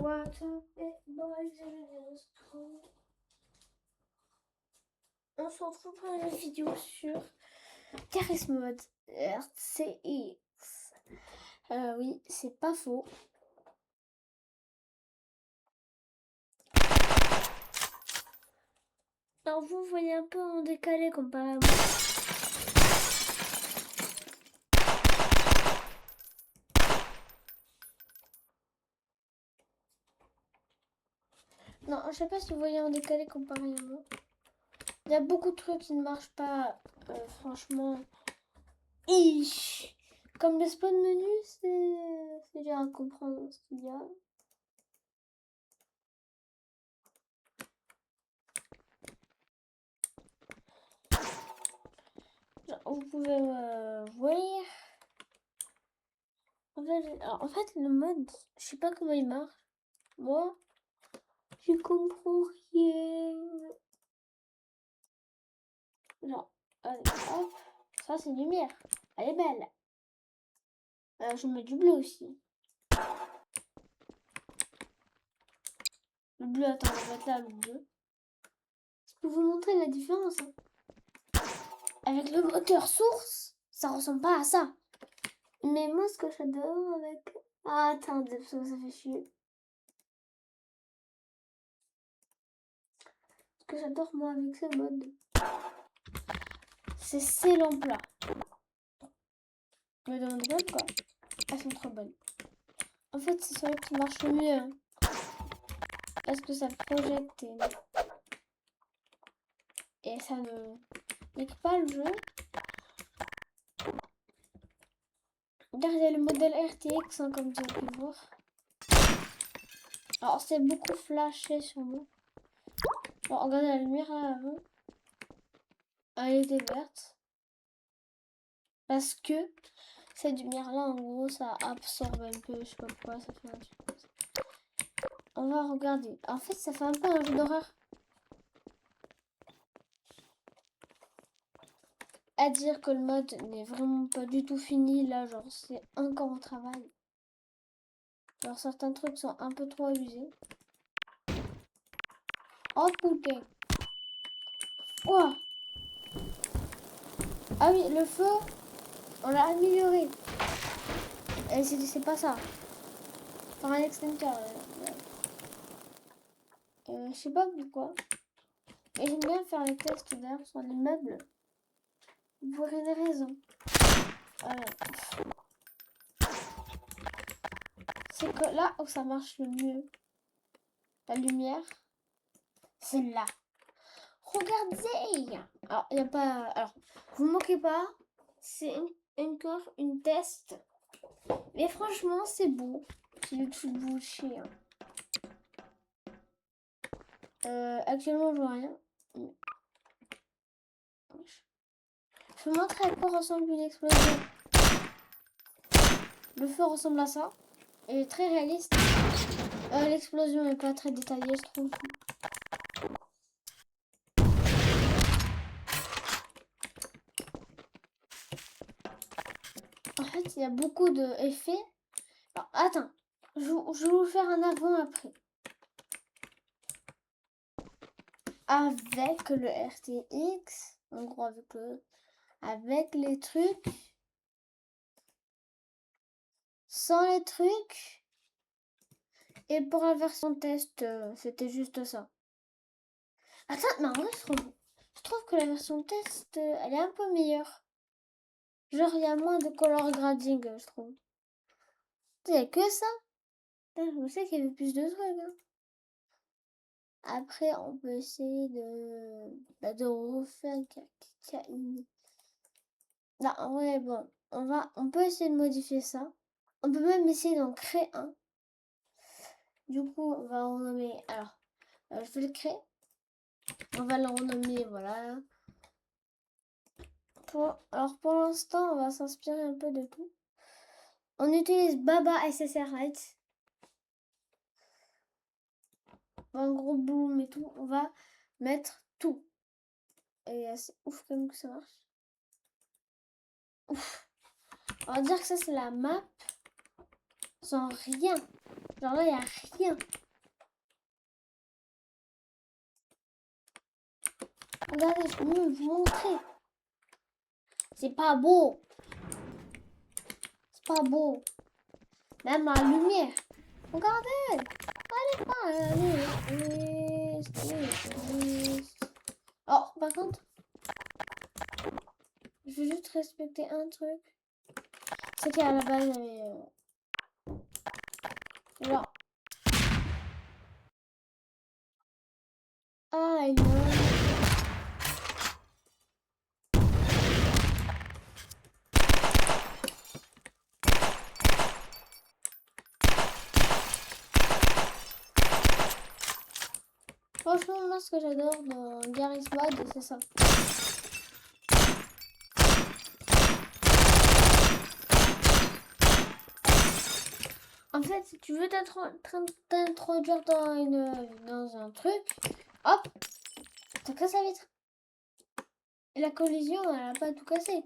What up, boys and girls? On se retrouve pour une vidéo sur Charisme Mode RCX. Oui, c'est pas faux. Alors vous voyez un peu en décalé comparé à moi. Non, je sais pas si vous voyez en décalé comparé à moi. Il y a beaucoup de trucs qui ne marchent pas, franchement. Comme le spawn menu, c'est dur à comprendre ce qu'il y a. Vous pouvez voir. En fait, le mode, je sais pas comment il marche. Moi, je comprends rien. Genre, allez, hop. Ça, c'est lumière. Elle est belle. Je mets du bleu aussi. Le bleu, attends, on va mettre là le bleu. Je peux vous montrer la différence. Hein. Avec le moteur source, ça ressemble pas à ça. Mais moi, ce que j'adore avec... Ah, attendez, parce que ça fait chier. Ce que j'adore, moi, avec ce mode, c'est ces lampes-là. Je me demande pas pourquoi. Elles sont trop belles. En fait, c'est celui qui marche le mieux. Hein. Parce que ça projette et ça ne nique pas le jeu. Regardez le modèle RTX, hein, comme vous avez pu le voir. Alors, c'est beaucoup flashé sur moi. Bon, regardez la lumière là avant. Elle était verte. Parce que cette lumière-là, en gros, ça absorbe un peu. Je sais pas pourquoi ça fait un truc comme ça. On va regarder. En fait, ça fait un peu un jeu d'horreur. À dire que le mode n'est vraiment pas du tout fini. Là, genre, c'est encore au travail. Genre, certains trucs sont un peu trop abusés. Oh putain. Quoi? Ah oui, le feu, on l'a amélioré. Et c'est pas ça. Par un extincteur. Je sais pas pourquoi. Et j'aime bien faire les tests d'ailleurs sur les meubles. Pour une raison. C'est que là où ça marche le mieux, la lumière, c'est là. Regardez. Alors, il n'y a pas... Alors, vous moquez pas. C'est encore une test. Mais franchement, c'est beau. C'est du tout bullshit. Hein. Actuellement, je vois rien. Je vais montrer à quoi ressemble une explosion. Le feu ressemble à ça. Il est très réaliste. L'explosion n'est pas très détaillée, je trouve. En fait, il y a beaucoup d'effets. Attends, je vais vous faire un avant-après. Avec le RTX, en gros avec les trucs, sans les trucs, et pour la version test, c'était juste ça. Attends, mais en vrai, je trouve que la version test, elle est un peu meilleure. Genre, il y a moins de color grading, je trouve. Il n'y a que ça. Je sais qu'il y avait plus de trucs. Hein. Après, on peut essayer de refaire Non, en vrai, bon, on peut essayer de modifier ça. On peut même essayer d'en créer un. Du coup, on va renommer. Alors, je vais le créer. On va le renommer, voilà. Alors, pour l'instant, on va s'inspirer un peu de tout. On utilise Baba SSRite. Un gros boom et tout. On va mettre tout. Et c'est ouf comme que ça marche. Ouf. On va dire que ça, c'est la map. Sans rien. Genre là, il n'y a rien. Regardez, je peux même vous montrer. C'est pas beau. C'est pas beau. Même la lumière. Regardez. Allez pas. Allez. Oh, par contre, je veux juste respecter un truc. C'est qu'à la base, genre. Ah, non. Franchement, moi, ce que j'adore dans Garry's Mod, c'est ça. En fait, si tu veux t'introduire dans un truc, hop, t'as cassé la vitre. Et la collision, elle a pas tout cassé.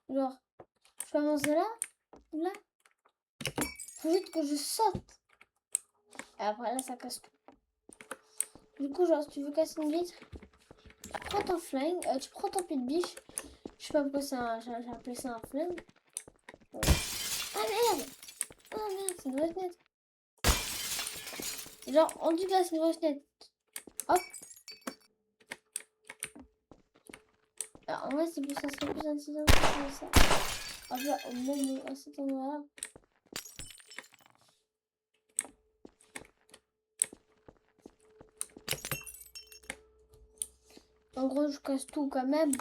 Genre, je commence là, là. Faut juste que je saute. Et après là, ça casse tout. Du coup, genre, si tu veux casser une vitre, tu prends ton flingue, tu prends ton pied de biche. Je sais pas pourquoi j'ai appelé ça un flingue. Ah merde! Ah merde, c'est une vraie fenêtre. Genre, on dit que là, c'est une vraie fenêtre. Hop. Alors, en vrai, ça serait plus intelligent de faire ça. Hop là, même à cet endroit-là. En gros, je casse tout quand même.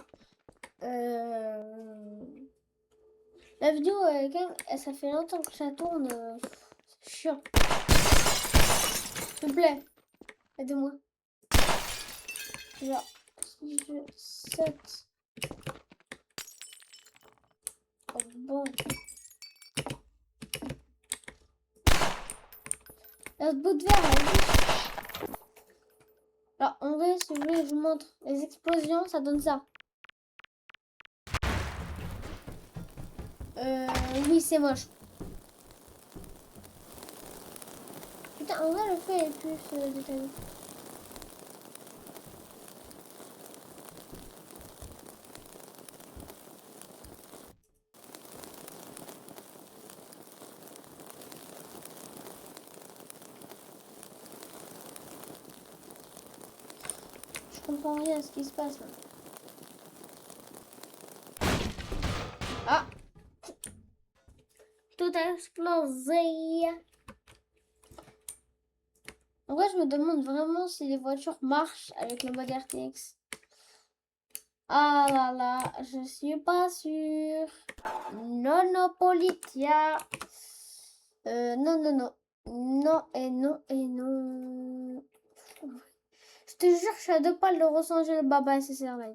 La vidéo, quand même, ça fait longtemps que ça tourne. C'est chiant. S'il te plaît, aide-moi. Genre, si je saute. Oh bon. La bout de verre, là. Alors, en vrai, si vous voulez, je vous montre. Les explosions, ça donne ça. Oui, c'est moche. Putain, en vrai, le feu est plus détaillé. Je comprends rien à ce qui se passe là. Ah! Tout a explosé. En vrai, je me demande vraiment si les voitures marchent avec le mode RTX. Ah là là, je suis pas sûre. Nonopolitia. Non, non, non. Non et non et non. Je te jure, je suis à 2 pas de rechanger le Baba SSR là.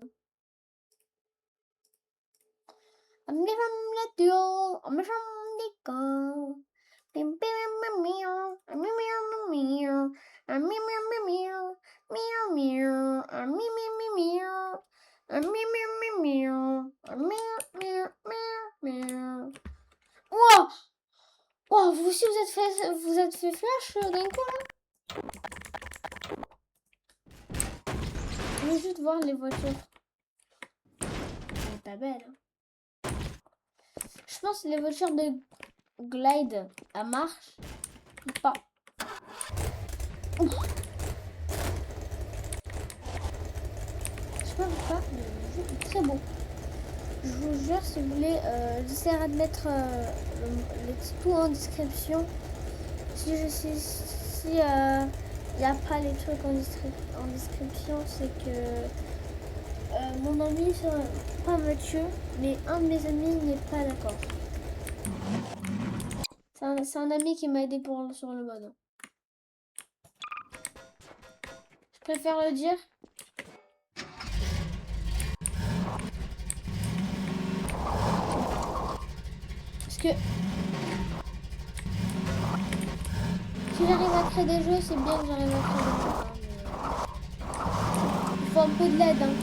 Wow! Wow, vous aussi vous êtes fait flash d'un coup là? Je veux juste voir les voitures. Elle est pas belle. Hein. Je pense que les voitures de Glide à marche ou pas. Je sais pas pourquoi, mais le jeu est très beau. Je vous jure, si vous voulez, j'essaierai de mettre tout en description. Si il n'y a pas les trucs en description, c'est que mon ami, pas Mathieu, mais un de mes amis n'est pas d'accord. C'est un ami qui m'a aidé sur le mode. Je préfère le dire. Parce que si j'arrive à créer des jeux, c'est bien que j'arrive à créer des jeux. Il faut un peu de l'aide. Hein.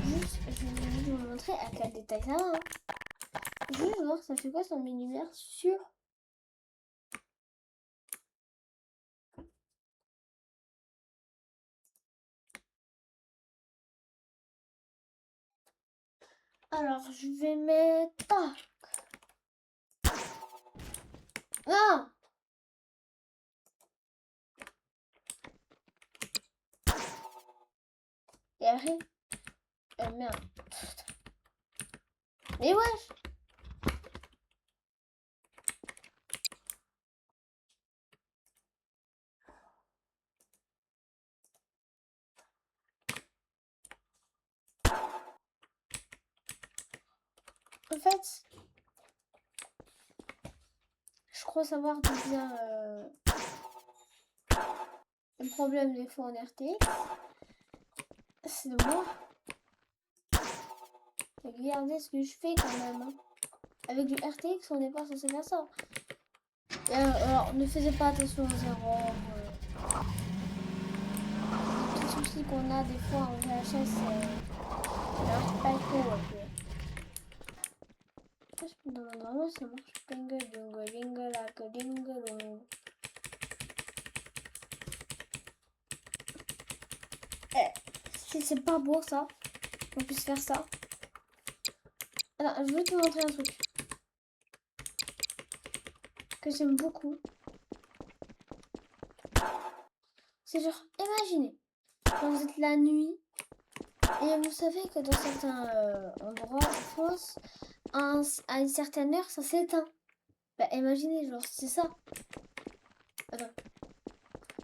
Juste, je vais vous montrer à quel détail ça va. Hein. Je vais voir, ça fait quoi son univers sur... Alors, je vais mettre... Ah! Et après... merde. Mais wesh! En fait... Je crois savoir d'où vient le problème des fois en RTX. C'est de moi. Regardez ce que je fais quand même. Hein. Avec du RTX, on n'est pas censé faire ça. Alors, ne faisez pas attention aux erreurs. Les soucis qu'on a des fois en VHS, ça marche pas trop. Normalement, ça marche. Dingle, dingle, dingle, dingle, dingle. Si c'est pas beau ça, on puisse faire ça. Alors, je vais te montrer un truc que j'aime beaucoup. C'est genre, imaginez, quand vous êtes la nuit, et vous savez que dans certains endroits en France, à une certaine heure, ça s'éteint. Bah, imaginez, genre, c'est ça. Attends.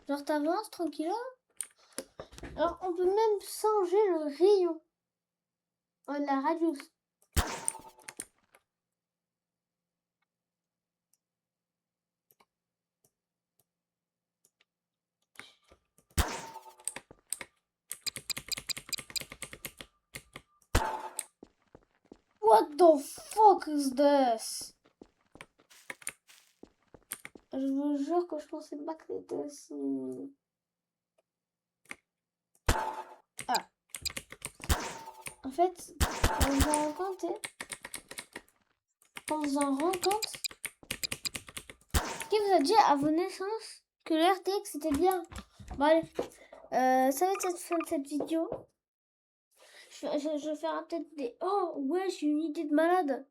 Genre, t'avances tranquillement. Alors, on peut même changer le rayon. On la radio. What the fuck is this? Je vous jure que je pensais pas que c'était aussi... Ah. En fait, on s'en rend compte, on s'en rend compte. Qui vous a dit à vos naissances que le RTX c'était bien? Bon allez, ça va être cette fin de cette vidéo. Je vais faire peut-être des... Oh ouais, j'ai une idée de malade.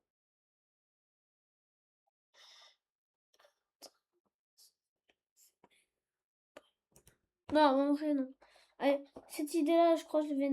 Non, mon prénom. Allez, cette idée-là, je crois que je vais